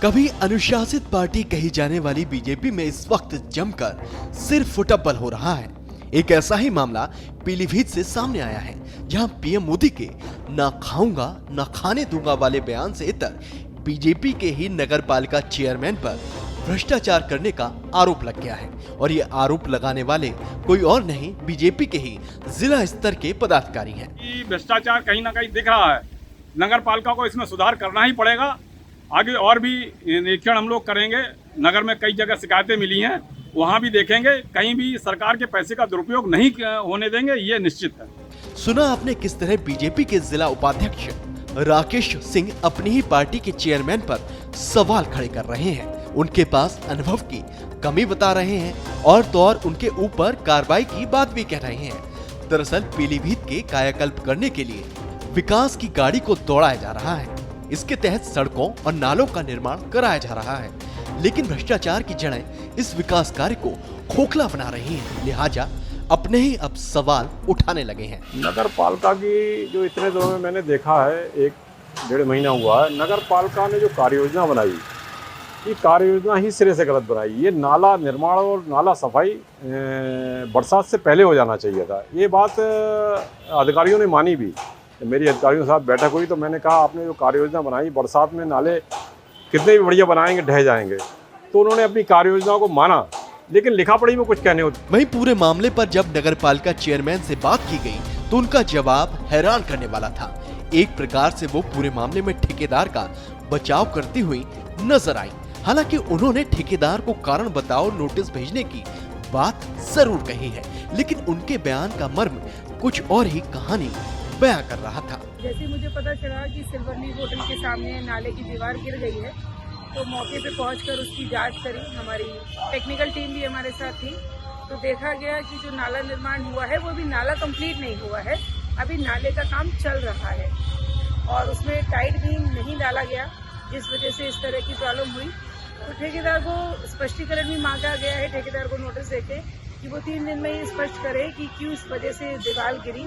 कभी अनुशासित पार्टी कही जाने वाली बीजेपी में इस वक्त जमकर सिर फुटबल हो रहा है। एक ऐसा ही मामला पीलीभीत से सामने आया है, जहां पीएम मोदी के ना खाऊंगा ना खाने दूंगा वाले बयान से इतर बीजेपी के ही नगरपालिका चेयरमैन पर भ्रष्टाचार करने का आरोप लग गया है। और ये आरोप लगाने वाले कोई और नहीं, बीजेपी के ही जिला स्तर के पदाधिकारी हैं। भ्रष्टाचार कहीं ना कहीं दिख रहा है, नगरपालिका को इसमें सुधार करना ही पड़ेगा। आगे और भी निरीक्षण हम लोग करेंगे। नगर में कई जगह शिकायतें मिली हैं, वहां भी देखेंगे, कहीं भी सरकार के पैसे का दुरुपयोग नहीं होने देंगे, ये निश्चित है। सुना आपने किस तरह बीजेपी के जिला उपाध्यक्ष राकेश सिंह अपनी ही पार्टी के चेयरमैन पर सवाल खड़े कर रहे हैं, उनके पास अनुभव की कमी बता रहे हैं और तो और उनके ऊपर कार्रवाई की बात भी कह रहे हैं। दरअसल पीलीभीत के कायाकल्प करने के लिए विकास की गाड़ी को दौड़ाया जा रहा है। इसके तहत सड़कों और नालों का निर्माण कराया जा रहा है, लेकिन भ्रष्टाचार की जड़ें इस विकास कार्य को खोखला बना रही हैं। लिहाजा अपने ही अब सवाल उठाने लगे हैं। नगर पालिका की जो इतने दिनों में मैंने देखा है, 1-1.5 महीना हुआ है, नगर पालिका ने जो कार्य योजना बनाई, ये कार्य योजना ही सिरे से गलत बनाई। ये नाला निर्माण और नाला सफाई बरसात से पहले हो जाना चाहिए था। ये बात अधिकारियों ने मानी भी। मेरी अधिकारियों के साथ बैठक हुई तो मैंने कहा, आपने जो कार्य योजना बनाई, बरसात में नाले कितने भी बढ़िया बनाएंगे ढह जाएंगे। तो उन्होंने अपनी कार्य योजना को माना, लेकिन लिखा पढ़ी में कुछ कहने होते। वहीं पूरे मामले पर जब नगरपालिका चेयरमैन से बात की गई तो उनका जवाब हैरान करने वाला था। एक प्रकार से वो पूरे मामले में ठेकेदार का बचाव करती हुई नजर आई। हालांकि उन्होंने ठेकेदार को कारण बताओ नोटिस भेजने की बात जरूर कही है, लेकिन उनके बयान का मर्म कुछ और ही कहानी बयां कर रहा था। जैसे मुझे पता चला कि सिल्वर लीफ होटल के सामने नाले की दीवार गिर गई है, तो मौके पे पहुंचकर उसकी जांच करी। हमारी टेक्निकल टीम भी हमारे साथ थी। तो देखा गया कि जो नाला निर्माण हुआ है वो भी नाला कंप्लीट नहीं हुआ है, अभी नाले का काम चल रहा है और उसमें टाइट बीम नहीं डाला गया, जिस वजह से इस तरह की प्रॉब्लम हुई। तो ठेकेदार को स्पष्टीकरण भी मांगा गया है, ठेकेदार को नोटिस देके कि वो 3 दिन में ये स्पष्ट करे कि क्यों इस वजह से दीवार गिरी,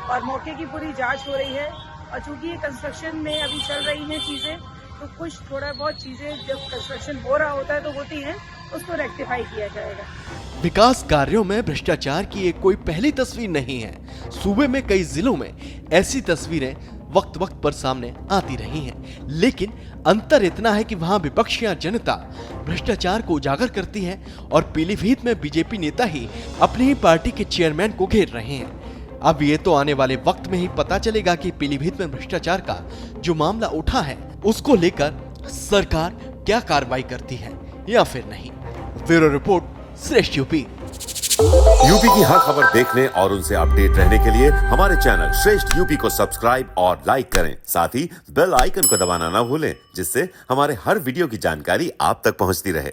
और मौके की पूरी जांच हो रही है। और चूंकि ये कंस्ट्रक्शन में अभी चल रही हैं चीजें, तो कुछ थोड़ा बहुत चीजें जब कंस्ट्रक्शन हो रहा होता है तो होती हैं, उसको रेक्टिफाई किया जाएगा। विकास कार्यों में भ्रष्टाचार की एक कोई पहली तस्वीर नहीं है। सूबे में कई जिलों में ऐसी तस्वीरें वक्त वक्त पर सामने आती रही हैं, लेकिन अंतर इतना है कि वहां विपक्ष या जनता भ्रष्टाचार को उजागर करती है और पीलीभीत में बीजेपी नेता ही अपनी ही पार्टी के चेयरमैन को घेर रहे हैं। अब ये तो आने वाले वक्त में ही पता चलेगा कि पीलीभीत में भ्रष्टाचार का जो मामला उठा है, उसको लेकर सरकार क्या कार्रवाई करती है या फिर नहीं। ब्यूरो रिपोर्ट, श्रेष्ठ यूपी। यूपी की हर खबर देखने और उनसे अपडेट रहने के लिए हमारे चैनल श्रेष्ठ यूपी को सब्सक्राइब और लाइक करें। साथ ही बेल आइकन को दबाना ना भूलें, जिससे हमारे हर वीडियो की जानकारी आप तक पहुंचती रहे।